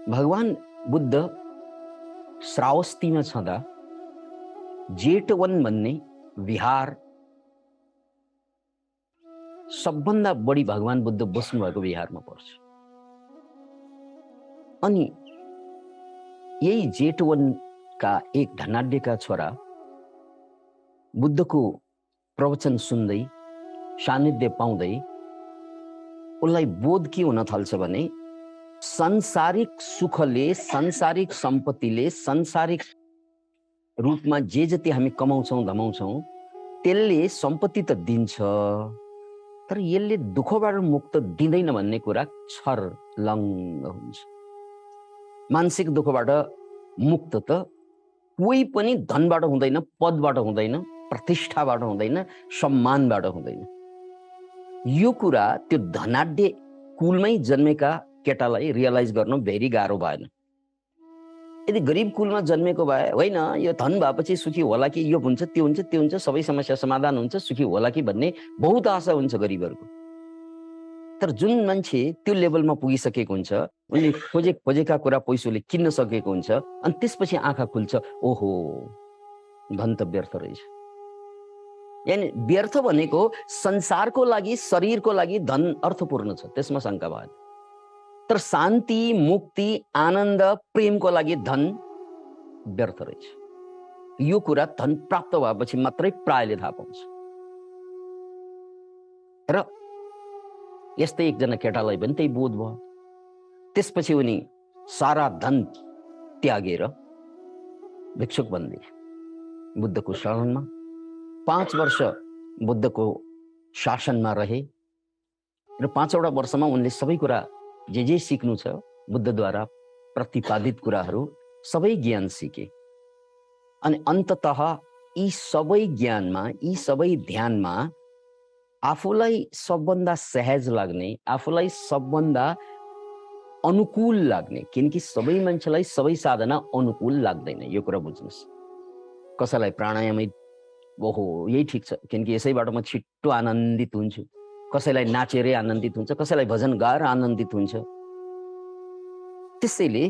भगवान बुद्ध श्रावस्तीमा छँदा जेठवन भन्ने विहार सबभन्दा बढी भगवान बुद्ध बस्नु भएको विहारमा पर्छ। अनि यही जेठवनका एक धनाढ्यका छोरा बुद्धको प्रवचन सुन्दै सान्निध्य पाउँदै उसलाई बोध के हुन थाल्छ भने सांसारिक सुखले, सांसारिक सम्पत्तिले, सांसारिक रूपमा जे जति हामी कमाउँछौँ धमाउँछौँ त्यसले सम्पत्ति त दिन्छ, तर यसले दुःखबाट मुक्त दिँदैन भन्ने कुरा छर्लङ्ग हुन्छ। मानसिक दुःखबाट मुक्त त कोही पनि धनबाट हुँदैन, पदबाट हुँदैन, प्रतिष्ठाबाट हुँदैन, सम्मानबाट हुँदैन। यो कुरा त्यो धनाढ्य कुलमै जन्मेका केटालाई रियलाइज गर्नु भेरी गाह्रो भएन। यदि गरिब कुलमा जन्मेको भए होइन यो धन भएपछि सुखी होला कि, यो हुन्छ त्यो हुन्छ त्यो हुन्छ, सबै समस्या समाधान हुन्छ, सुखी होला कि भन्ने बहुत आशा हुन्छ गरिबहरूको। तर जुन मान्छे त्यो लेभलमा पुगिसकेको हुन्छ, उनले खोजेका कुरा पैसोले किन्न सकेको हुन्छ, अनि त्यसपछि आँखा खुल्छ, ओहो धन त व्यर्थ रहेछ। यानी व्यर्थ भनेको संसारको लागि, शरीरको लागि धन अर्थपूर्ण छ, त्यसमा शङ्का भएन। तर शान्ति, मुक्ति, आनन्द, प्रेमको लागि धन व्यर्थ रहेछ। यो कुरा धन प्राप्त भएपछि मात्रै प्रायले थाहा पाउँछ। र यस्तै एकजना केटालाई पनि त्यही बोध भयो। त्यसपछि उनी सारा धन त्यागेर भिक्षुक बन्दिए बुद्धको शरणमा। 5 वर्ष बुद्धको शासनमा रहे र 5वटा वर्षमा उनले सबै कुरा जे सिक्नु छ बुद्धद्वारा प्रतिपादित कुराहरू सबै ज्ञान सिके। अनि अन्ततः यी सबै ज्ञानमा, यी सबै ध्यानमा आफूलाई सबभन्दा सहज लाग्ने, आफूलाई सबभन्दा अनुकूल लाग्ने, किनकि सबै मान्छेलाई सबै साधना अनुकूल लाग्दैन, यो कुरा बुझ्नुहोस्। कसैलाई प्राणायामै ओहो यही ठिक छ किनकि यसैबाट म छिट्टो आनन्दित हुन्छु, कसैलाई नाचेरै आनन्दित हुन्छ, कसैलाई भजन गाएर आनन्दित हुन्छ। त्यसैले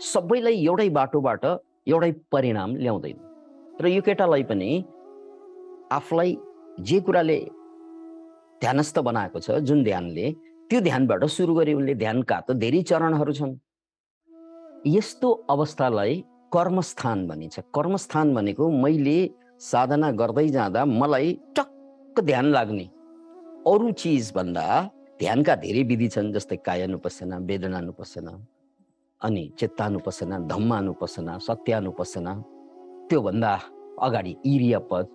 सबैलाई एउटै बाटोबाट एउटै परिणाम ल्याउँदैन। र यो केटालाई पनि आफूलाई जे कुराले ध्यानस्थ बनाएको छ, जुन ध्यानले, त्यो ध्यानबाट सुरु गरे उनले। ध्यानका त धेरै चरणहरू छन्। यस्तो अवस्थालाई कर्मस्थान भनिन्छ। कर्मस्थान भनेको मैले साधना गर्दै जाँदा मलाई टक्क ध्यान लाग्ने, अरू चिज भन्दा ध्यानका धेरै विधि छन्, जस्तै कायानुपस्सना, वेदनानुपस्सना, अनि चित्तानुपस्सना, धम्मानुपस्सना, सत्यानुपस्सना, त्योभन्दा अगाडि इरियापद,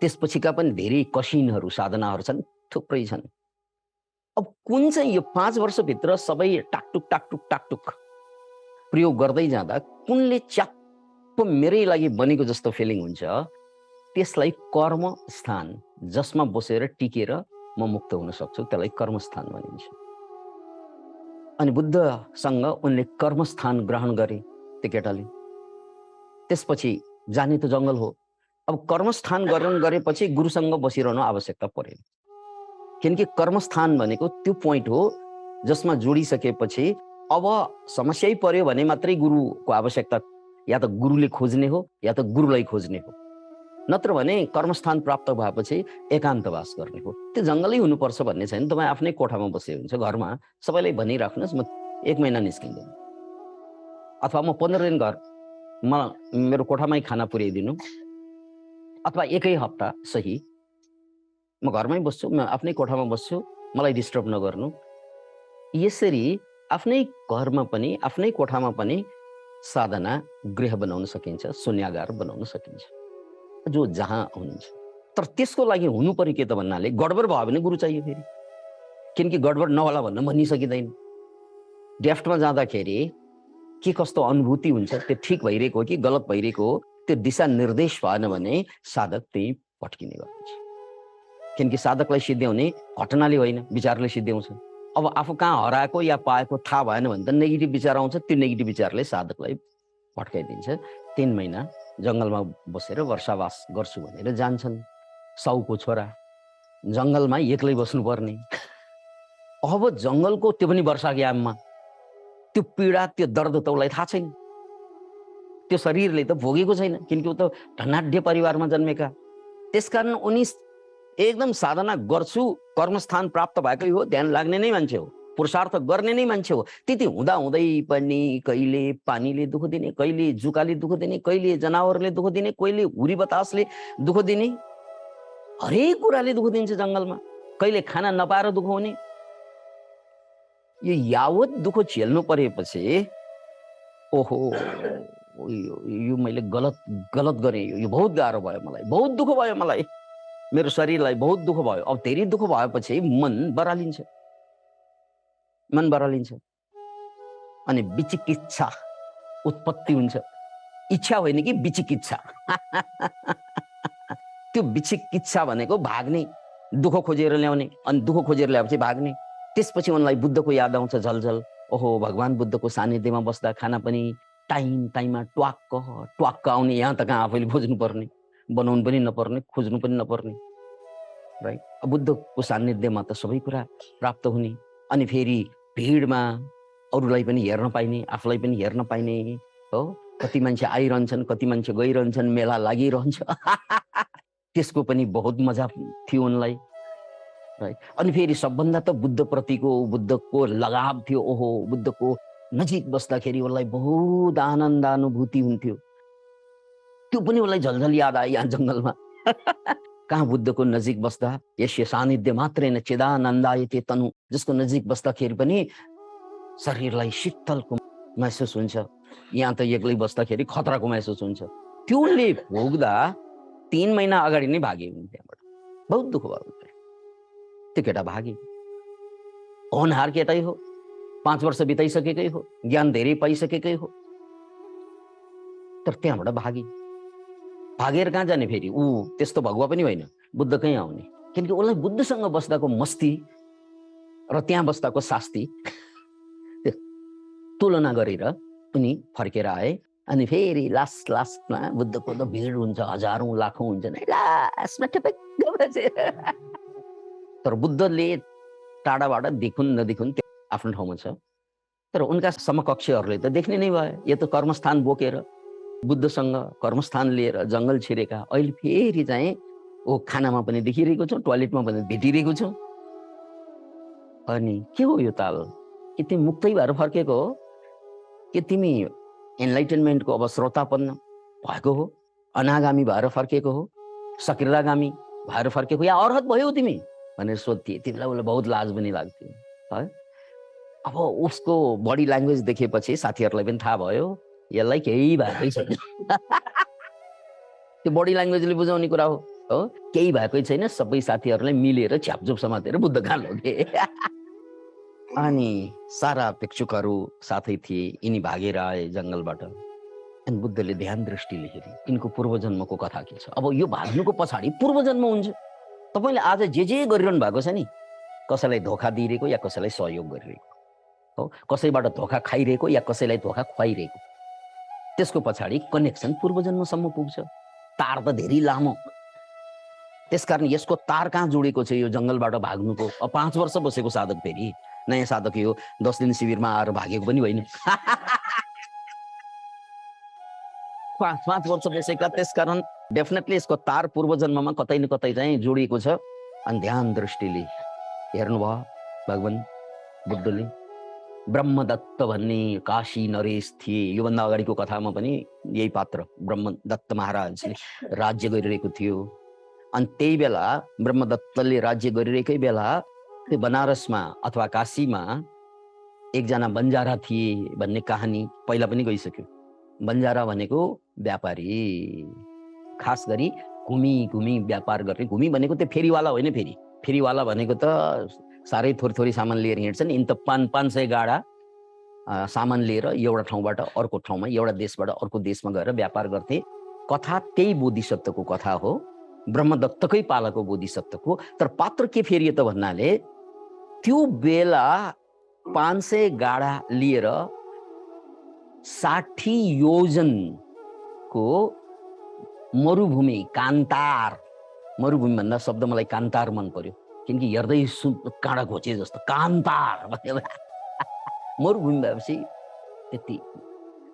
त्यसपछिका पनि धेरै कसिनहरू, साधनाहरू छन्, थुप्रै छन्। अब कुन चाहिँ यो 5 वर्षभित्र सबै टाकटुक टाकटुक टाकटुक प्रयोग गर्दै जाँदा कुनले च्याप्प मेरै लागि बनेको जस्तो फिलिङ हुन्छ, त्यसलाई कर्मस्थान, जसमा बसेर टिकेर म मुक्त हुन सक्छु, त्यसलाई कर्मस्थान भनिन्छ। अनि बुद्धसँग उनले कर्मस्थान ग्रहण गरे त्यो केटाले। त्यसपछि जाने त जङ्गल हो। अब कर्मस्थान ग्रहण गरेपछि गुरुसँग बसिरहनु आवश्यकता परेन, किनकि कर्मस्थान भनेको त्यो पोइन्ट हो जसमा जोडिसकेपछि अब समस्यै पर्यो भने मात्रै गुरुको आवश्यकता, या त गुरुले खोज्ने हो या त गुरुलाई खोज्ने हो। नत्र भने कर्मस्थान प्राप्त भएपछि एकान्तवास गर्ने हो। त्यो जङ्गलै हुनुपर्छ भन्ने छैन। तपाईँ आफ्नै कोठामा बसे हुन्छ, घरमा सबैलाई भनिराख्नुहोस् म 1 महिना निस्किँदैन, अथवा म 15 दिन मेरो कोठामै खाना पुर्याइदिनु, अथवा 1 हप्ता सही म घरमै बस्छु, म आफ्नै कोठामा बस्छु, मलाई डिस्टर्ब नगर्नु। यसरी आफ्नै घरमा पनि, आफ्नै कोठामा पनि साधना गृह बनाउन सकिन्छ, शून्यागार बनाउन सकिन्छ, जो जहाँ हुनुहुन्छ। तर त्यसको लागि हुनु पर्यो के त भन्नाले गडबड भयो भने गुरु चाहियो फेरि, किनकि गडबड नहोला भन्न सकिँदैन। ड्राफ्टमा जाँदाखेरि के कस्तो अनुभूति हुन्छ, त्यो ठिक भइरहेको हो कि गलत भइरहेको हो, त्यो दिशा निर्देश भएन भने साधक त्यही भट्किने गर्दछ। किनकि साधकलाई सिद्ध्याउने घटनाले होइन, विचारले सिद्ध्याउँछ। अब आफू कहाँ हराएको या पाएको थाहा भएन भने त नेगेटिभ विचार आउँछ, त्यो नेगेटिभ विचारले साधकलाई भट्काइदिन्छ। 3 महिना जङ्गलमा बसेर वर्षावास गर्छु भनेर जान्छन्। साउको छोरा जङ्गलमा एक्लै बस्नुपर्ने, अब जङ्गलको त्यो पनि वर्षाको याममा त्यो पीडा त्यो दर्द त उसलाई थाहा छैन, त्यो शरीरले त भोगेको छैन, किनकि ऊ त धनाढ्य परिवारमा जन्मेका। त्यसकारण उनी एकदम साधना गर्छु, कर्मस्थान प्राप्त भएकै हो, ध्यान लाग्ने नै मान्छे हो, पुरुषार्थ गर्ने नै मान्छे हो। त्यति हुँदा हुँदै पनि कहिले पानीले दुःख दिने, कहिले जुकाले दुःख दिने, कहिले जनावरले दुःख दिने, कहिले हुरी बतासले दुःख दिने, हरेक कुराले दुःख दिन्छ जङ्गलमा। कहिले खाना नपाएर दुःख हुने। यो यावत दुःख झेल्नु परेपछि ओहो यो मैले गलत गरेँ, यो बहुत गाह्रो भयो, मलाई बहुत दुःख भयो, मलाई मेरो शरीरलाई बहुत दुःख भयो। अब धेरै दुःख भएपछि मन बरालिन्छ, मन बरालिन्छ अनि विचिकित्सा उत्पत्ति हुन्छ। इच्छा होइन कि विचिकित्सा। त्यो विचिकित्सा भनेको भाग्ने, दुःख खोजेर ल्याउने, अनि दुःख खोजेर ल्याएपछि भाग्ने। त्यसपछि उनलाई बुद्धको याद आउँछ झलझल। ओहो भगवान बुद्धको सानिध्यमा बस्दा खाना पनि टाइम टाइममा ट्वाक्क आउने, यहाँ त कहाँ आफैले खोज्नु पर्ने, बनाउनु पनि नपर्ने, खोज्नु पनि नपर्ने, राइट। बुद्धको सानिध्यमा त सबै कुरा प्राप्त हुने। अनि फेरि भिडमा अरूलाई पनि हेर्न पाइने, आफूलाई पनि हेर्न पाइने हो। कति मान्छे आइरहन्छन्, कति मान्छे गइरहन्छन्, मेला लागिरहन्छ। त्यसको पनि बहुत मजा थियो उनलाई, राइट। अनि फेरि सबभन्दा त बुद्धको लगाव थियो। ओहो बुद्धको नजिक बस्दाखेरि उसलाई बहुत आनन्दानुभूति हुन्थ्यो। त्यो पनि उसलाई झलझल याद आयो यहाँ जङ्गलमा। कहाँ बुद्धको नजिक बस्दा यस्य सानिध्य मात्रेन चिदानन्दायते तनु, जसको नजिक बस्दाखेरि पनि शरीरलाई शीतलको महसुस हुन्छ। यहाँ त एक्लै बस्दाखेरि खतराको महसुस हुन्छ। त्योले भोग्दा 3 महिना अगाडि नै भागे त्यहाँबाट। बहुत दुःख भयो। त्यो केटा भागे, होनहार केटै हो, 5 वर्ष बिताइसकेकै हो, ज्ञान धेरै पाइसकेकै हो, तर त्यहाँबाट भागे। भागेर कहाँ जाने फेरि? ऊ त्यस्तो भगवा पनि होइन, बुद्ध कहीँ आउने। किनकि उसलाई बुद्धसँग बस्दाको मस्ती र त्यहाँ बस्दाको शास्ति तुलना गरेर उनी फर्केर आए। अनि फेरि लास्टमा बुद्धको त भिड हुन्छ, हजारौं लाखौं हुन्छ नि, लास्टमा ठपक्क बसेर। तर बुद्धले टाढाबाट देखुन् नदेखुन् त्यो आफ्नो ठाउँमा छ, तर उनका समकक्षहरूले त देख्ने नै भयो। यो त कर्मस्थान बोकेर बुद्धसँग कर्मस्थान लिएर जङ्गल छिरेका। अहिले फेरि चाहिँ ओ खानामा पनि देखिरहेको छौँ, टोयलेटमा पनि भेटिरहेको छौँ। अनि के हो यो ताल? कि तिमी मुक्तै भएर फर्केको हो, कि तिमी एनलाइटनमेन्टको अब श्रोतापन्न भएको हो, अनागामी भएर फर्केको हो, सकृदागामी भएर फर्केको, या अर्हत भयो तिमी भनेर सोध्थे। तिमीलाई उसलाई बहुत लाज पनि लाग्थ्यो है। अब उसको बडी ल्याङ्ग्वेज देखेपछि साथीहरूलाई पनि थाहा भयो यसलाई केही भएकै छैन। त्यो बडी ल्याङ्ग्वेजले बुझाउने कुरा हो, केही भएकै छैन। सबै साथीहरूलाई मिलेर छ्यापछुप समातेर बुद्ध कहाँ लगे। अनि सारा भिक्षुकहरू साथै थिए, यिनी भागेर आए जङ्गलबाट। अनि बुद्धले ध्यान दृष्टिले हेरे, यिनको पूर्वजन्मको कथा के छ। अब यो भाग्नुको पछाडि पूर्वजन्म हुन्छ। तपाईँले आज जे गरिरहनु भएको छ नि, कसैलाई धोका दिइरहेको या कसैलाई सहयोग गरिरहेको हो, कसैबाट धोका खाइरहेको या कसैलाई धोका खुवाइरहेको, त्यसको पछाडि कनेक्सन पूर्वजन्मसम्म पुग्छ। तार त धेरै लामो। त्यसकारण यसको तार कहाँ जोडेको छ यो जङ्गलबाट भाग्नुको? अब 5 वर्ष बसेको साधक, फेरि नयाँ साधक, यो 10 दिन शिविरमा आएर भागेको पनि होइन। 5 वर्ष बसेका। त्यसकारण डेफिनेटली यसको तार पूर्वजन्ममा कतै न कतै चाहिँ जोडिएको छ। अनि ध्यान दृष्टिले हेर्नुभयो भगवान बुद्धले। ब्रह्मदत्त भन्ने काशी नरेश थिए। योभन्दा अगाडिको कथामा पनि यही पात्र ब्रह्मदत्त महाराजले राज्य गरिरहेको थियो। अनि त्यही बेला ब्रह्मदत्तले राज्य गरिरहेकै बेला त्यो बनारसमा अथवा काशीमा एकजना बन्जारा थिए भन्ने कहानी पहिला पनि गइसक्यो। बन्जारा भनेको व्यापारी, खास गरी घुमी घुमी व्यापार गर्ने। घुमी भनेको त्यो फेरीवाला होइन। फेरीवाला भनेको त साह्रै थोरी सामान लिएर हिँड्छन्। यिनी त 500 गाडा सामान लिएर एउटा ठाउँबाट अर्को ठाउँमा, एउटा देशबाट अर्को देशमा गएर व्यापार गर्थे। कथा त्यही बोधिसत्वको कथा हो, ब्रह्मदत्तकै पालाको बोधिसत्वको। तर पात्र के फेरियो त भन्नाले त्यो बेला 500 गाडा लिएर 60 योजनको मरुभूमि, कान्तार, मरुभूमि भन्दा शब्द मलाई कान्तार मन पर्यो। किनकि हेर्दै काँडा घोचे जस्तो कान्तार भनेर मरुभूमि भएपछि त्यति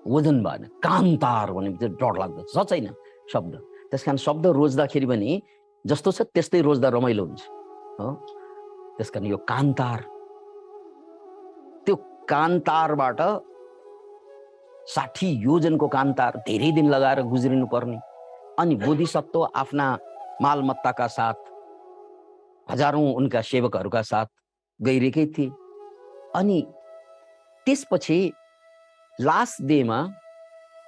वजन भएन। कान्तार भनेपछि डर लाग्दो छ छैन शब्द। त्यस कारण शब्द रोज्दाखेरि पनि जस्तो छ त्यस्तै रोज्दा रमाइलो हुन्छ हो। त्यस कारण यो कान्तार, त्यो कान्तारबाट 60 योजनको कान्तार धेरै दिन लगाएर गुज्रिनु पर्ने। अनि बोधिसत्व आफ्ना मालमत्ताका साथ, हजारौं उनका सेवकहरूका साथ गइरहेकै थिए। अनि त्यसपछि लास्ट डेमा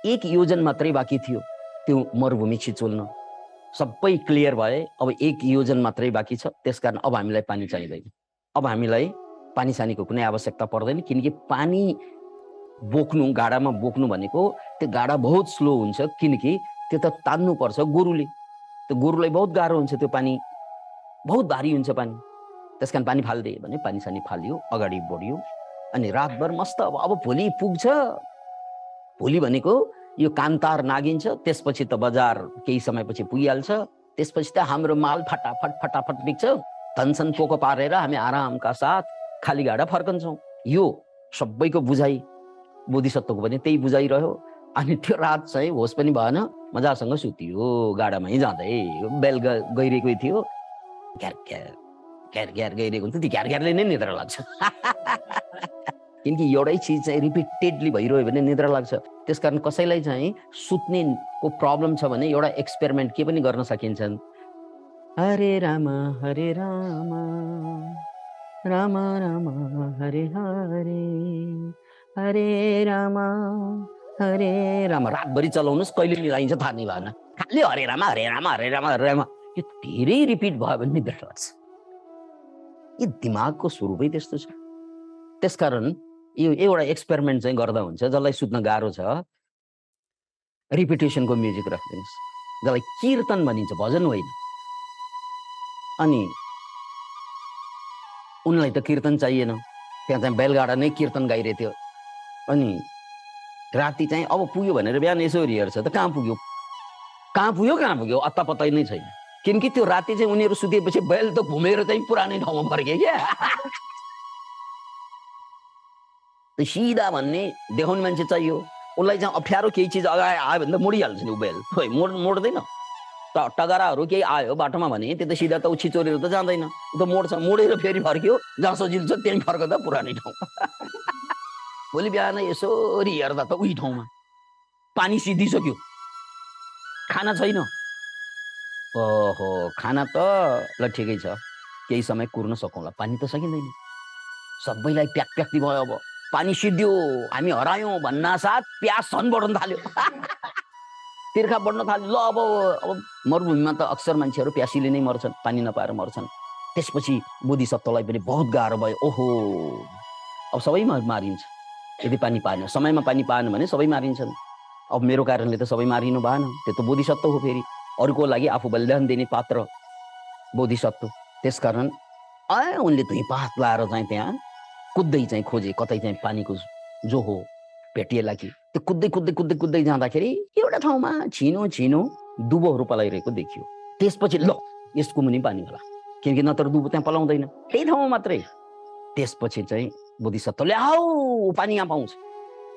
1 योजन मात्रै बाँकी थियो त्यो मरुभूमि छिचोल्न। सबै क्लियर भए, अब 1 योजन मात्रै बाँकी छ। त्यसकारण अब हामीलाई पानी चाहिँदैन, अब हामीलाई पानी सानीको कुनै आवश्यकता पर्दैन। किनकि पानी बोक्नु, गाडामा बोक्नु भनेको त्यो गाडा बहुत स्लो हुन्छ, किनकि त्यो त तान्नु पर्छ गोरुले। त्यो गोरुलाई बहुत गाह्रो हुन्छ, त्यो पानी बहुत भारी हुन्छ पानी। त्यसकारण पानी फाल्दे भने पानी सानी फालियो, अगाडि बढ्यो। अनि रातभर मस्त। अब भोलि पुग्छ, भोलि भनेको यो कान्तार नागिन्छ, त्यसपछि त बजार केही समयपछि पुगिहाल्छ। त्यसपछि त हाम्रो माल फटाफट फटाफट बिक्छ, धनसन पोको पारेर हामी आरामका साथ खाली गाडा फर्कन्छौँ। यो सबैको बुझाइ, बोधिसत्वको पनि त्यही बुझाइ रह्यो। अनि त्यो रात चाहिँ होस पनि भएन, मजासँग सुतियो गाडामै जाँदै। बेल गइरहेकै थियो, घ्यार घ्यार घ्यार घ्यार गइरहेको हुन्छ, त्यो घ्यार घ्यारले नै निद्रा लाग्छ। किनकि एउटै चिज चाहिँ रिपिटेडली भइरह्यो भने निद्रा लाग्छ। त्यसकारण कसैलाई चाहिँ सुत्नेको प्रब्लम छ भने एउटा एक्सपेरिमेन्ट के पनि गर्न सकिन्छ। हरे राम राम राम हरे हरे, हरे राम रातभरि चलाउनुहोस्, कहिले मिलाइन्छ थाहा नै भएन। खालि हरे राम हरे राम हरे राम हरे राम, यो धेरै रिपिट भयो भने निद्रा लाग्छ। यो दिमागको स्वरूपै त्यस्तो छ। त्यसकारण यो एउटा एक्सपेरिमेन्ट चाहिँ गर्दा हुन्छ। जसलाई सुत्न गाह्रो छ, रिपिटेसनको म्युजिक राख्दिनुहोस्, जसलाई कीर्तन भनिन्छ, भजन होइन। अनि उनलाई त कीर्तन चाहिएन, त्यहाँ चाहिँ बैलगाडा नै कीर्तन गाइरहेको थियो। अनि राति चाहिँ अब पुग्यो भनेर बिहान यसो हेर्छ त कहाँ पुग्यो, अत्ता पत्ता नै छैन। किनकि त्यो राति चाहिँ उनीहरू सुतेपछि बैल त घुमेर चाहिँ पुरानै ठाउँमा फर्के क्या। सिधा भन्ने देखाउने मान्छे चाहियो। उसलाई चाहिँ अप्ठ्यारो केही चिज अगाडि आयो भने त मोडिहाल्छ नि, बेल खोइ मोड्दैन। टगराहरू केही आयो बाटोमा भने त्यो त सिधा त उछि चोरेर त जाँदैन, त मोड्छ। मोडेर फेरि फर्क्यो, जहाँ सजिलो छ त्यहीँ फर्कदा पुरानै ठाउँ। भोलि बिहान यसरी हेर्दा त उही ठाउँमा पानी सिद्धिसक्यो, खाना छैन। ओहो, खाना त ल ठिकै छ, केही समय कुर्न सकौँला, पानी त सकिँदैन। सबैलाई प्याक प्याक्ति भयो। अब पानी सिद्धियो, हामी हरायौँ भन्न साथ प्यास झन् बढ्न थाल्यो, तिर्खा बढ्न थाल्यो। ल अब मरुभूमिमा त अक्सर मान्छेहरू प्यासीले नै मर्छन्, पानी नपाएर मर्छन्। त्यसपछि बोधिसत्वलाई पनि बहुत गाह्रो भयो। ओहो, अब सबै मारिन्छ यदि पानी पाएन, समयमा पानी पाएन भने सबै मारिन्छन्। अब मेरो कारणले त सबै मारिनु भएन, त्यो त बोधिसत्व हो। फेरि अरूको लागि आफू बलिदान दिने पात्र बोधिसत्व। त्यसकारण उनले धुई पात लाएर चाहिँ त्यहाँ कुद्दै चाहिँ खोजे, कतै चाहिँ पानीको जो हो भेटिएला कि। त्यो कुद्दै कुद्दै कुद्दै कुद्दै जाँदाखेरि एउटा ठाउँमा छिनो छिनो दुबोहरू पलाइरहेको देखियो। त्यसपछि ल यसको मुनि पानी होला, किनकि नत्र दुबो त्यहाँ पलाउँदैन, त्यही ठाउँमा मात्रै। त्यसपछि चाहिँ बोधिसत्वले आऊ पानी यहाँ पाउँछ,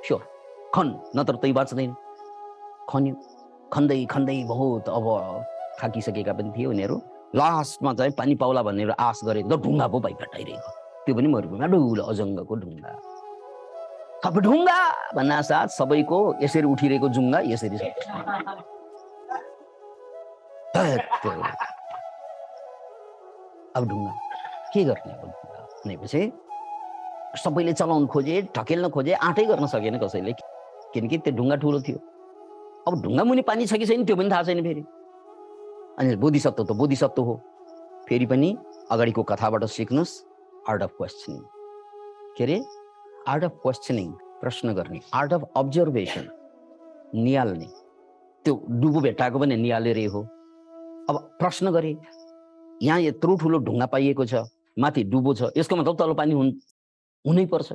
स्योर खन, नत्र तै बाँच्दैन। खन्यो, खन्दै खन्दै बहुत अब थाकिसकेका पनि थिए उनीहरू। लास्टमा चाहिँ पानी पाउला भनेर आश गरेको त ढुङ्गा पो भइपठाइरहेको, त्यो पनि मरुभूमिमा ठुलो अजङ्गको ढुङ्गा। सब ढुङ्गा भन्ना साथ सबैको यसरी उठिरहेको जुङ्गा यसरी अब ढुङ्गा के गर्ने भनेपछि सबैले चलाउन खोजे, ढकेल्न खोजे, आँटै गर्न सकेन कसैले, किनकि त्यो ढुङ्गा ठुलो थियो। अब ढुङ्गा मुनि पानी छ कि छैन त्यो पनि थाहा छैन फेरि। अनि बोधिसत्व त बोधिसत्व हो। फेरि पनि अगाडिको कथाबाट सिक्नुहोस्, आर्ट अफ क्वेश्चनिङ। के अरे आर्ट अफ क्वेश्चनिङ, प्रश्न गर्ने, आर्ट अफ अब्जर्भेसन, निहाल्ने। त्यो डुबो भेट्टाएको पनि निहालेरै हो। अब प्रश्न गरे, यहाँ यत्रो ठुलो ढुङ्गा पाइएको छ, माथि डुबो छ, यसको मतलब तल पानी हुनै पर्छ।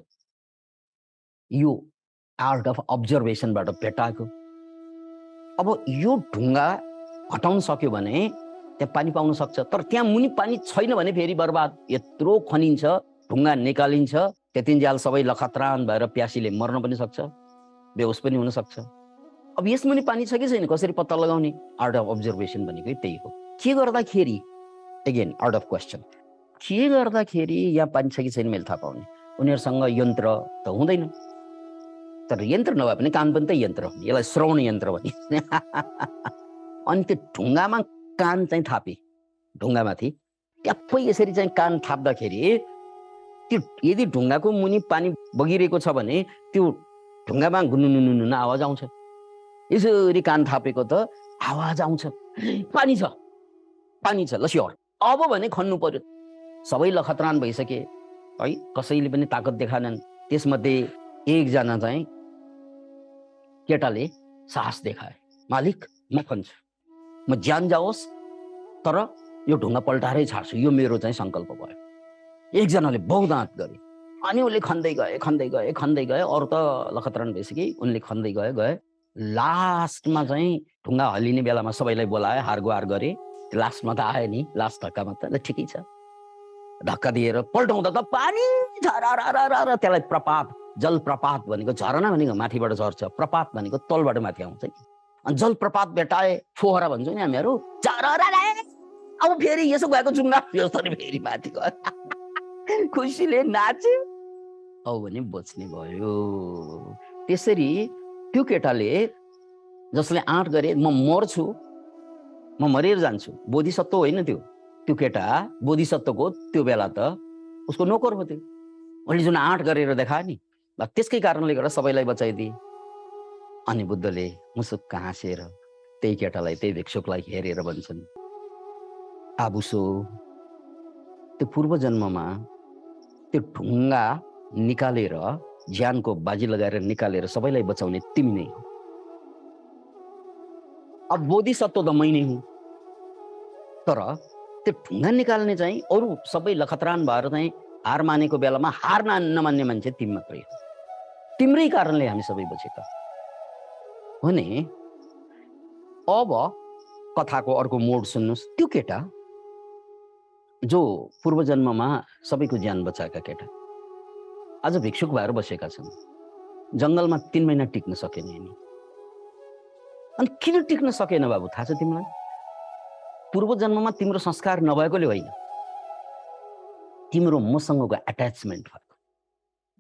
यो आर्ट अफ अब्जर्भेसनबाट भेटाएको। अब यो ढुङ्गा हटाउन सक्यो भने त्यहाँ पानी पाउन सक्छ। तर त्यहाँ मुनि पानी छैन भने फेरि बर्बाद। यत्रो खनिन्छ, ढुङ्गा निकालिन्छ, त्यतिन्जेल सबै लखतरान भएर प्यासीले मर्न पनि सक्छ, बेहोस पनि हुन सक्छ। अब यस मुनि पानी छ कि छैन कसरी पत्ता लगाउने? आर्ट अफ अब्जर्भेसन भनेकै त्यही हो। के गर्दाखेरि, अगेन आर्ट अफ क्वेसन, के गर्दाखेरि यहाँ पानी छ कि छैन मैले थाहा पाउने? उनीहरूसँग यन्त्र त हुँदैन, तर यन्त्र नभए पनि कान पनि त यन्त्र हो, यसलाई श्रवण यन्त्र भनिन्छ। अनि त्यो ढुङ्गामा कान चाहिँ थापे, ढुङ्गामाथि ट्याप्पै यसरी चाहिँ कान थाप्दाखेरि त्यो यदि ढुङ्गाको मुनि पानी बगिरहेको छ भने त्यो ढुङ्गामा गुनुनुनुनु आवाज आउँछ। यसरी कान थापेको त आवाज आउँछ, पानी छ, पानी छ, ल स्योर। अब भने खन्नु पर्यो। सबै लखतरान भइसके है, कसैले पनि ताकत देखाएनन्। त्यसमध्ये एकजना चाहिँ केटाले साहस देखाए, मालिक म खन्छु, म ज्यान जाओस् तर यो ढुङ्गा पल्टाएरै छाड्छु, यो मेरो चाहिँ सङ्कल्प भयो। एकजनाले बहुदाँत गरे, अनि उनले खन्दै गए खन्दै गए खन्दै गए, अरू त लखतरान भइसके, उनले खन्दै गए गए। लास्टमा चाहिँ ढुङ्गा हल्लिने बेलामा सबैलाई बोलाए, हारगुहार गरे। लास्टमा त आयो नि, लास्ट धक्कामा त ठिकै छ। धक्का दिएर पल्टाउँदा त पानी झरारा, त्यसलाई प्रपात, जलप्रपात भनेको, झरना भनेको माथिबाट झर्छ, प्रपात भनेको तलबाट माथि आउँछ नि। अनि जलप्रपात भेटाए, फोहरा भन्छौँ नि हामीहरू, झररा। अब फेरि यसो गएको जुङ्गा फेरि माथि गयो, खुसीले नाच्यो। औ भने बच्ने भयो। त्यसरी त्यो केटाले, जसले आँट गरे म मर्छु, म मरेर जान्छु, बोधिसत्व होइन त्यो केटा बोधिसत्वको त्यो बेला त उसको नोकर हो। त्यो उनले जुन आँट गरेर देखायो नि, त्यसकै कारणले गर्दा सबैलाई बचाइदिए। अनि बुद्धले मुसुक्क हाँसेर त्यही केटालाई, त्यही भिक्षुकलाई हेरेर भन्छन्, आबुसो, त्यो पूर्व जन्ममा त्यो ढुङ्गा निकालेर, ज्यानको बाजी लगाएर निकालेर सबैलाई बचाउने तिमी नै हो। अब बोधिसत्व त मै नै हुँ, तर त्यो ढुङ्गा निकाल्ने चाहिँ अरू सबै लखतरान भएर चाहिँ हार मानेको बेलामा हार नमान्ने मान्छे तिमी मात्रै हो। तिम्रै कारणले हामी सबै बचेका भने। अब कथाको अर्को मोड सुन्नुहोस्। त्यो केटा जो पूर्व जन्ममा सबैको ज्यान बचाएका केटा आज भिक्षुक भएर बसेका छन्। जङ्गलमा 3 महिना टिक्न सकेन नि। अनि किन टिक्न सकेन बाबु थाहा छ तिमीलाई? पूर्व जन्ममा तिम्रो संस्कार नभएकोले होइन, तिम्रो मसँगको एट्याचमेन्ट भएको।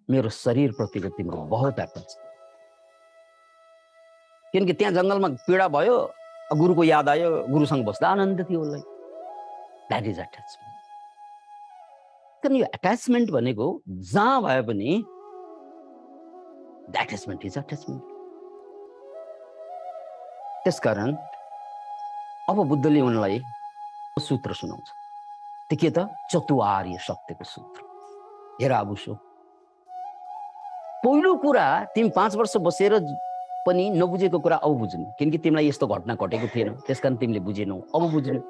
मेरो शरीर प्रतिको तिम्रो बहुत एट्याचमेन्ट। किनकि त्यहाँ जङ्गलमा पीडा भयो, गुरुको याद आयो, गुरुसँग बस्दा आनन्द थियो उसलाई। That is attachment. किन यो एट्याचमेन्ट भनेको जहाँ भए पनि एट्याचमेन्ट इज एट्याचमेन्ट। त्यसकारण अब बुद्धले उनलाई सूत्र सुनाउँछ। त्यो के त? चतुर्आर्य सत्यको सूत्र। हेर आबुसो, पहिलो कुरा तिमी 5 वर्ष बसेर पनि नबुझेको कुरा अब बुझ्नु, किनकि तिमीलाई यस्तो घटना घटेको थिएन, त्यसकारण तिमीले बुझेनौ, अब बुझ्नु।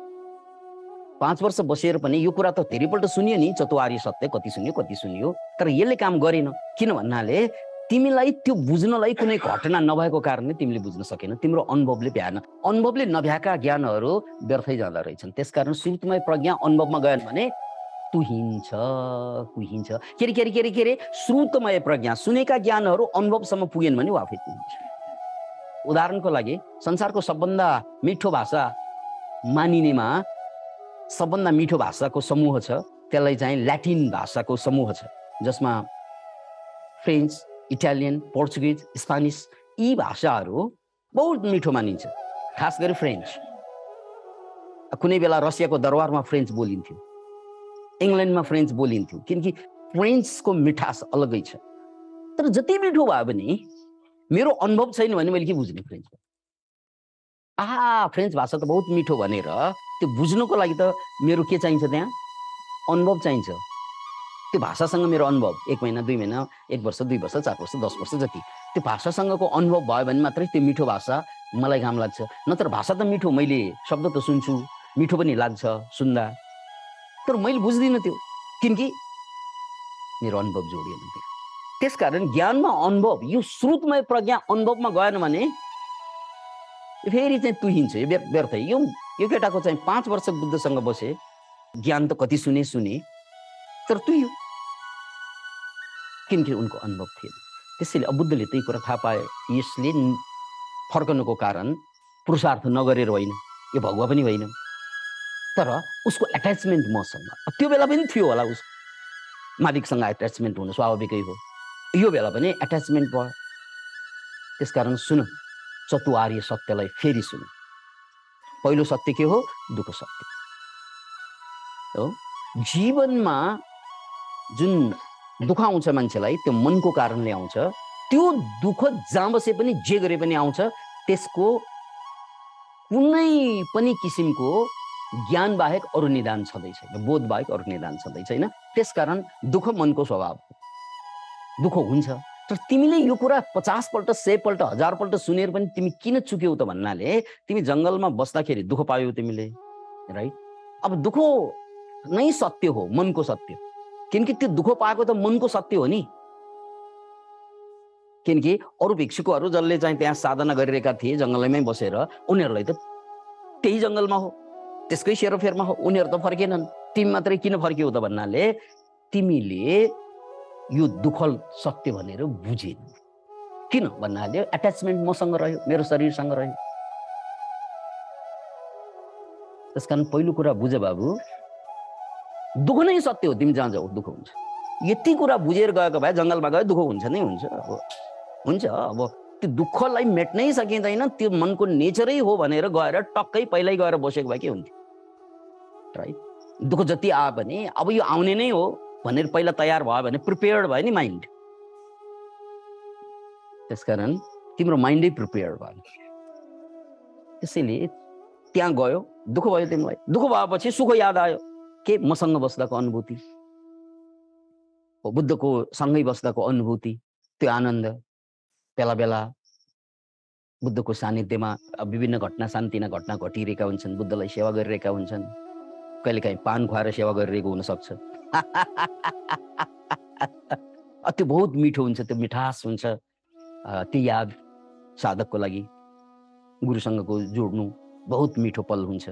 5 वर्ष बसेर पनि यो कुरा त धेरैपल्ट सुनियो नि, चतुर्आर्य सत्य कति सुनियो, तर यसले काम गरेन। किन भन्नाले तिमीलाई त्यो बुझ्नलाई कुनै घटना नभएको कारणले तिमीले बुझ्न सकेन, तिम्रो अनुभवले भ्याएन। अनुभवले नभ्याएका ज्ञानहरू व्यर्थै जाँदा रहेछन्। त्यसकारण श्रुतमय प्रज्ञा अनुभवमा गएन भने कुहिन्छ। के रे श्रुतमय प्रज्ञा, सुनेका ज्ञानहरू अनुभवसम्म पुगेन भने वाफै हुन्छ। उदाहरणको लागि संसारको सबभन्दा मिठो भाषा मानिनेमा सबभन्दा मिठो भाषाको समूह छ, त्यसलाई चाहिँ ल्याटिन भाषाको समूह छ, जसमा फ्रेन्च, इटालियन, पोर्चुगिज, स्पेनिस यी भाषाहरू बहुत मिठो मानिन्छ। खास गरी फ्रेन्च। कुनै बेला रसियाको दरबारमा फ्रेन्च बोलिन्थ्यो, इङ्ल्यान्डमा फ्रेन्च बोलिन्थ्यो, किनकि फ्रेन्चको मिठास अलगै छ। तर जति मिठो भयो भने मेरो अनुभव छैन भने मैले के बुझ्ने फ्रेन्चमा? फ्रेन्च भाषा त बहुत मिठो भनेर त्यो बुझ्नुको लागि त मेरो के चाहिन्छ? त्यहाँ अनुभव चाहिन्छ। त्यो भाषासँग मेरो अनुभव 1 महिना 2 महिना 1 वर्ष 2 वर्ष 4 वर्ष 10 वर्ष जति त्यो भाषासँगको अनुभव भयो भने मात्रै त्यो मिठो भाषा मलाई काम लाग्छ। नत्र भाषा त मिठो, मैले शब्द त सुन्छु, मिठो पनि लाग्छ सुन्दा, तर मैले बुझ्दिनँ त्यो, किनकि मेरो अनुभव जोडिएन त्यो। त्यसकारण ज्ञानमा अनुभव, यो श्रुतमय प्रज्ञा अनुभवमा गएन भने फेरि चाहिँ तुहिन्छ, यो व्यर्थ। यो केटाको चाहिँ 5 वर्ष बुद्धसँग बसे, ज्ञान त कति सुने तर तुहियो, किनकि उनको अनुभव थिएन। त्यसैले अब बुद्धले त्यही कुरा थाहा पाए, यसले फर्कनुको कारण पुरुषार्थ नगरेर होइन, यो भगवा पनि होइन, तर उसको एट्याचमेन्ट मसँग त्यो बेला पनि थियो होला। उस मालिकसँग एट्याचमेन्ट हुनु स्वाभाविकै हो, यो बेला पनि एट्याचमेन्ट भयो। त्यसकारण सुन, चतुर्य सत्यलाई फेरि सुन। पहिलो सत्य के हो? दुःख सत्य हो। जीवनमा जुन दुःख आउँछ मान्छेलाई, त्यो मनको कारणले आउँछ। त्यो दुःख जहाँ बसे पनि जे गरे पनि आउँछ, त्यसको कुनै पनि किसिमको ज्ञान बाहेक अरू निदान छँदै छैन, बोध बाहेक अरू निदान छँदै छैन। त्यसकारण दुःख मनको स्वभाव हो, दुःख हुन्छ। तर तिमीले यो कुरा 50 पल्ट 100 पल्ट 1000 पल्ट सुनेर पनि तिमी किन चुक्यौ त भन्नाले तिमी जङ्गलमा बस्दाखेरि दुःख पायौ तिमीले, राइट? अब दुःख नै सत्य हो, मनको सत्य, किनकि त्यो दुःख पाएको त मनको सत्य हो नि। किनकि अरू भिक्षुकहरू जसले चाहिँ त्यहाँ साधना गरिरहेका थिए जङ्गलमै बसेर, उनीहरूलाई त त्यही जङ्गलमा हो, त्यसकै सेरोफेरमा हो, उनीहरू त फर्केनन्। तिमी मात्रै किन फर्क्यौ त भन्नाले तिमीले यो दुःख सत्य भनेर बुझेन। किन भन्नाले एट्याचमेन्ट मसँग रह्यो, मेरो शरीरसँग रह्यो। त्यसकारण पहिलो कुरा बुझ बाबु, दुःख नै सत्य हो, तिमी जहाँ जाऊ दुःख हुन्छ। यति कुरा बुझेर गएको भए जङ्गलमा गयो दुःख हुन्छ नै हुन्छ। अब हुन्छ, अब त्यो दुःखलाई मेट्नै सकिँदैन, त्यो मनको नेचरै हो भनेर गएर टक्कै पहिल्यै गएर बसेको भए के हुन्थ्यो, राइट? दुःख जति आयो भने अब यो आउने नै हो भनेर पहिला तयार भयो भने, प्रिपेयर्ड भयो नि माइन्ड। त्यसकारण तिम्रो माइन्डै प्रिपेयर्ड भयो। त्यसैले त्यहाँ गयो, दुःख भयो तिमीलाई, दुःख भएपछि सुख याद आयो। के? मसँग बस्दाको अनुभूति, बुद्धको सँगै बस्दाको अनुभूति, त्यो आनन्द। बेला बेला बुद्धको सानिध्यमा विभिन्न घटना सान्तिना घटना घटिरहेका हुन्छन्, बुद्धलाई सेवा गरिरहेका हुन्छन्, कहिलेकाहीँ पान खुवाएर सेवा गरिरहेको हुनसक्छ। त्यो बहुत मिठो हुन्छ, त्यो मिठास हुन्छ, त्यो याद साधकको लागि गुरुसँगको जोड्नु बहुत मिठो पल हुन्छ,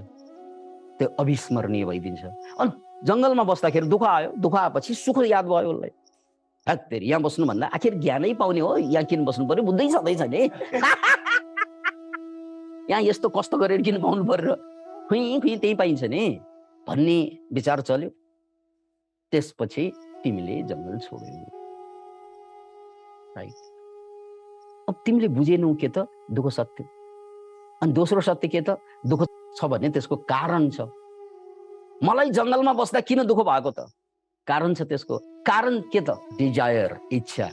त्यो अविस्मरणीय भइदिन्छ। अनि जङ्गलमा बस्दाखेरि दुःख आयो, दुःख आएपछि सुख याद भयो उसलाई। हत्तेरी, यहाँ बस्नुभन्दा आखिर ज्ञानै पाउने हो, यहाँ किन बस्नु पर्यो, बुझ्दै छँदैछ नि। यहाँ यस्तो कष्ट गरेर किन पाउनु पर्यो, खुइ त्यही पाइन्छ नि भन्ने विचार चल्यो। त्यसपछि तिमीले जङ्गल छोड्यौ, राइट? अब तिमीले बुझेनौ के त? दुःख सत्य। अनि दोस्रो सत्य के त? दुःख छ भने त्यसको कारण छ। मलाई जङ्गलमा बस्दा किन दुःख भएको त? कारण छ त्यसको। कारण के त? डिजायर, इच्छा।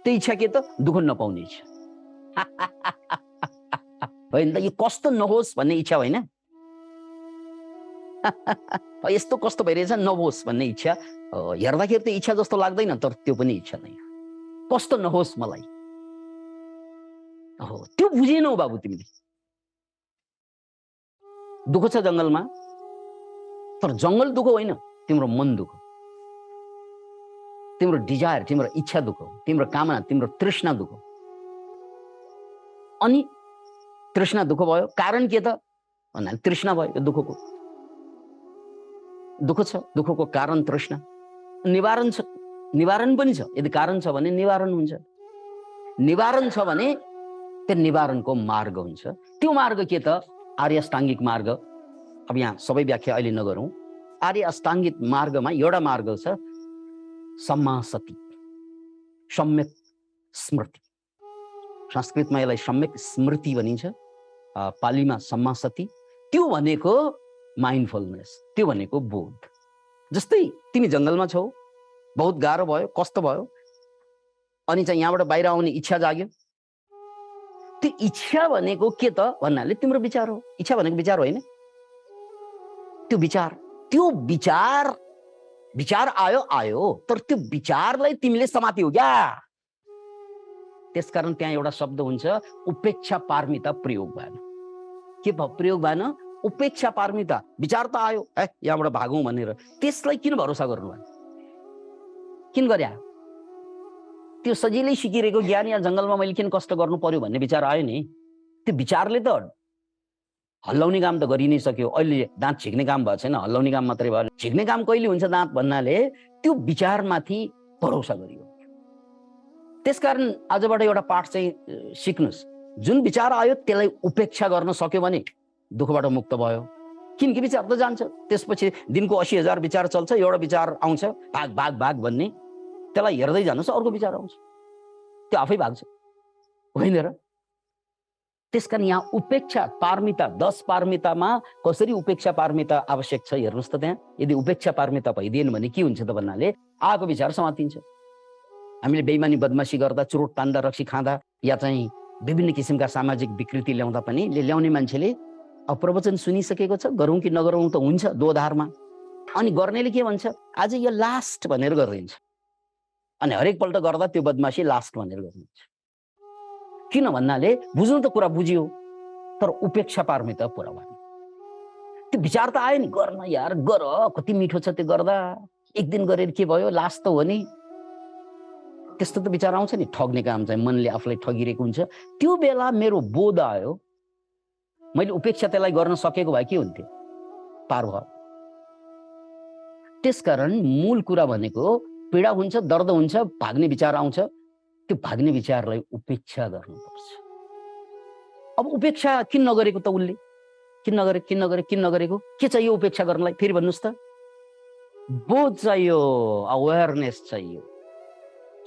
त्यो इच्छा के त? दुःख नपाउने इच्छा। होइन त, यो कष्ट नहोस् भन्ने इच्छा होइन, यस्तो कस्तो भइरहेछ नहोस् भन्ने इच्छा। हेर्दाखेरि त्यो इच्छा जस्तो लाग्दैन, तर त्यो पनि इच्छा नै हो, कष्ट नहोस् मलाई। हो, त्यो बुझेनौ बाबु तिमीले। दुःख छ जङ्गलमा, तर जङ्गल दुःख होइन, तिम्रो मन दुःख, तिम्रो डिजायर, तिम्रो इच्छा दुःख, तिम्रो कामना, तिम्रो तृष्णा दुःख। अनि तृष्णा दुःख भयो, कारण के त भन्नाले तृष्णा भयो। यो दुःखको दुःख छ, दुःखको कारण तृष्णा। निवारण छ, निवारण पनि छ। यदि कारण छ भने निवारण हुन्छ, निवारण छ भने त्यो निवारणको मार्ग हुन्छ। त्यो मार्ग के त? आर्य अष्टाङ्गिक मार्ग। अब यहाँ सबै व्याख्या अहिले नगरौँ। आर्य अष्टाङ्गिक मार्गमा एउटा मार्ग छ सम्मासति, सम्यक स्मृति। संस्कृतमा यसलाई सम्यक स्मृति भनिन्छ, पालीमा सम्मासति। त्यो भनेको माइन्डफुलनेस, त्यो भनेको बोध। जस्तै तिमी जङ्गलमा छौ, बहुत गाह्रो भयो, कष्ट भयो, अनि चाहिँ यहाँबाट बाहिर आउने इच्छा जाग्यो। त्यो इच्छा भनेको के त भन्नाले तिम्रो विचार हो। इच्छा भनेको विचार होइन, त्यो विचार आयो, तर त्यो विचारलाई तिमीले समात्यौ क्या। त्यसकारण त्यहाँ एउटा शब्द हुन्छ उपेक्षा पारमिता प्रयोग भएन। के प्रयोग भएन? उपेक्षा पारमिता। विचार त आयो, यहाँबाट भागौँ भनेर, त्यसलाई किन भरोसा गर्नु भयो? किन गर्या? त्यो सजिलै सिकिरहेको ज्ञान या जङ्गलमा मैले किन कष्ट गर्नु पर्यो भन्ने विचार आयो नि। त्यो विचारले त हल्लाउने काम त गरि नै सक्यो। अहिले दाँत झिक्ने काम भएको छैन, हल्लाउने काम मात्रै भयो। झिक्ने काम कहिले हुन्छ दाँत भन्नाले त्यो विचारमाथि भरोसा गरियो। त्यसकारण आजबाट एउटा पाठ चाहिँ सिक्नुस्, जुन विचार आयो त्यसलाई उपेक्षा गर्न सक्यो भने दुःखबाट मुक्त भयो। किनकि विचार त जान्छ, त्यसपछि दिनको 80,000 विचार चल्छ, एउटा विचार आउँछ भाग भाग भाग भन्ने, त्यसलाई हेर्दै जानुहोस् अर्को विचार आउँछ, त्यो आफै भाग्छ, होइन र? त्यसकारण यहाँ उपेक्षा पारमिता 10 पारमितामा कसरी उपेक्षा पारमिता आवश्यक छ हेर्नुहोस् त। त्यहाँ यदि उपेक्षा पारमिता भइदिएन भने के हुन्छ त भन्नाले आएको विचार समातिन्छ। हामीले बेइमानी बदमासी गर्दा, चुरोट तान्दा, रक्सी खाँदा या चाहिँ विभिन्न किसिमका सामाजिक विकृति ल्याउँदा पनि ल्याउने मान्छेले प्रवचन सुनिसकेको छ, गरौँ कि नगरौँ त हुन्छ दोधारमा। अनि गर्नेले के भन्छ, आज यो लास्ट भनेर गरिदिन्छ, अनि हरेकपल्ट गर्दा त्यो बदमासी लास्ट भनेर गरिदिन्छ। किन भन्नाले बुझ्नु त कुरा बुझियो, तर उपेक्षा पारमिता पुरा भयो। त्यो विचार त आयो नि, गर्न यार, गर, कति मिठो छ त्यो गर्दा, एक दिन गरेर के भयो, लास्ट त हो नि। त्यस्तो त विचार आउँछ नि, ठग्ने काम चाहिँ मनले आफूलाई ठगिरहेको हुन्छ। त्यो बेला मेरो बोध आयो, मैले उपेक्षा त्यसलाई गर्न सकेको भए के हुन्थ्यो, पार भयो। त्यसकारण मूल कुरा भनेको पीडा हुन्छ, दर्द हुन्छ, भाग्ने विचार आउँछ, त्यो भाग्ने विचारलाई उपेक्षा गर्नुपर्छ। अब उपेक्षा किन नगरेको त उसले, किन नगरेको, के चाहियो उपेक्षा गर्नलाई फेरि भन्नुहोस् त? बोध चाहियो, अवेयरनेस चाहियो।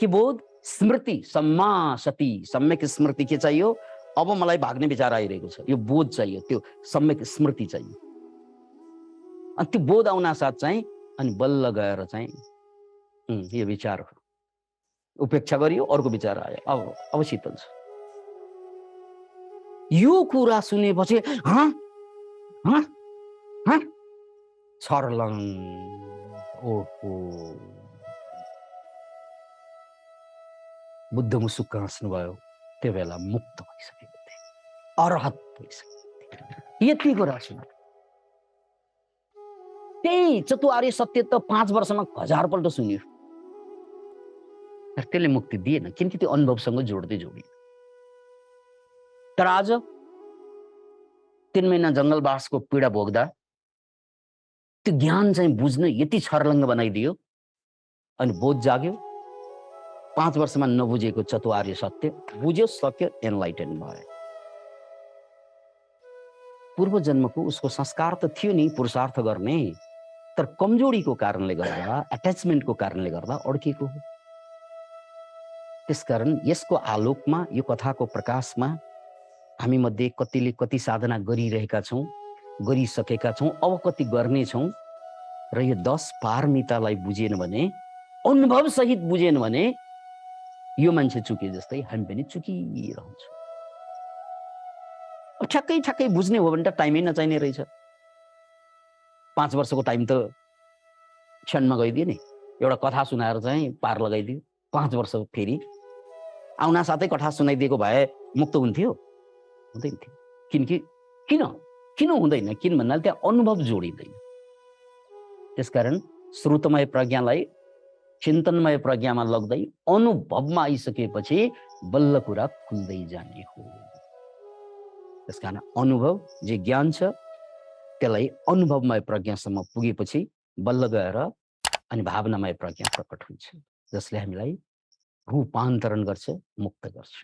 के बोध? स्मृति, सम्मा सती, सम्यक स्मृति के चाहियो? अब मलाई भाग्ने विचार आइरहेको छ, यो बोध चाहियो, त्यो सम्यक स्मृति चाहियो। अनि त्यो बोध आउन साथ चाहिँ अनि बल्ल गएर चाहिँ यो विचार उपेक्षा गरियो, अर्को विचार आयो, अब शीतल छ। यो कुरा सुनेपछि छर्लङ, ओहो, बुद्ध मुसुक्क हाँस्नुभयो। त्यो बेला मुक्त भइसकेको थिए, अरहत भइसकेको थिए। यति कुरा सुन, त्यही चतुर्आर्य सत्य त 5 वर्षमा 1000 पल्ट सुनियो, तर त्यसले मुक्ति दिएन, किनकि त्यो अनुभवसँग जोड्दै जोडियो। तर आज 3 महिना जङ्गलवासको पीडा भोग्दा त्यो ज्ञान चाहिँ बुझ्न यति छर्लङ्ग बनाइदियो, अनि बोध जाग्यो। 5 वर्षमा नबुझेको चतुर्आर्य सत्य बुझ्यो, सक्यो, एनलाइटन भयो। पूर्व जन्मको उसको संस्कार त थियो नि पुरुषार्थ गर्ने, तर कमजोरीको कारणले गर्दा, अट्याचमेन्टको कारणले गर्दा अड्किएको हो। त्यसकारण यसको आलोकमा, यो कथाको प्रकाशमा हामी मध्ये कतिले कति साधना गरिरहेका छौँ, गरिसकेका छौँ, अब कति गर्नेछौँ, र यो 10 पारमितालाई बुझेन भने, अनुभव सहित बुझेन भने यो मान्छे चुके जस्तै हामी पनि चुकिरहन्छौँ। अब ठ्याक्कै बुझ्ने हो भने त टाइमै नचाहिने रहेछ। 5 वर्षको टाइम त क्षणमा गइदियो नि, एउटा कथा सुनाएर चाहिँ पार लगाइदियो। 5 वर्ष फेरि आउन साथै कथा सुनाइदिएको भए मुक्त हुन्थ्यो? हुँदैन थियो। किनकि किन हुँदैन? किन भन्नाले त्यहाँ अनुभव जोडिँदैन। त्यसकारण श्रुतमय प्रज्ञालाई चिन्तनमय प्रज्ञामा लग्दै अनुभवमा आइसकेपछि बल्ल कुरा खुल्दै जाने हो। त्यसकारण अनुभव जे ज्ञान छ त्यसलाई अनुभवमय प्रज्ञासम्म पुगेपछि बल्ल गएर अनि भावनामय प्रज्ञा प्रकट हुन्छ, जसले हामीलाई रूपान्तरण गर्छ, मुक्त गर्छ।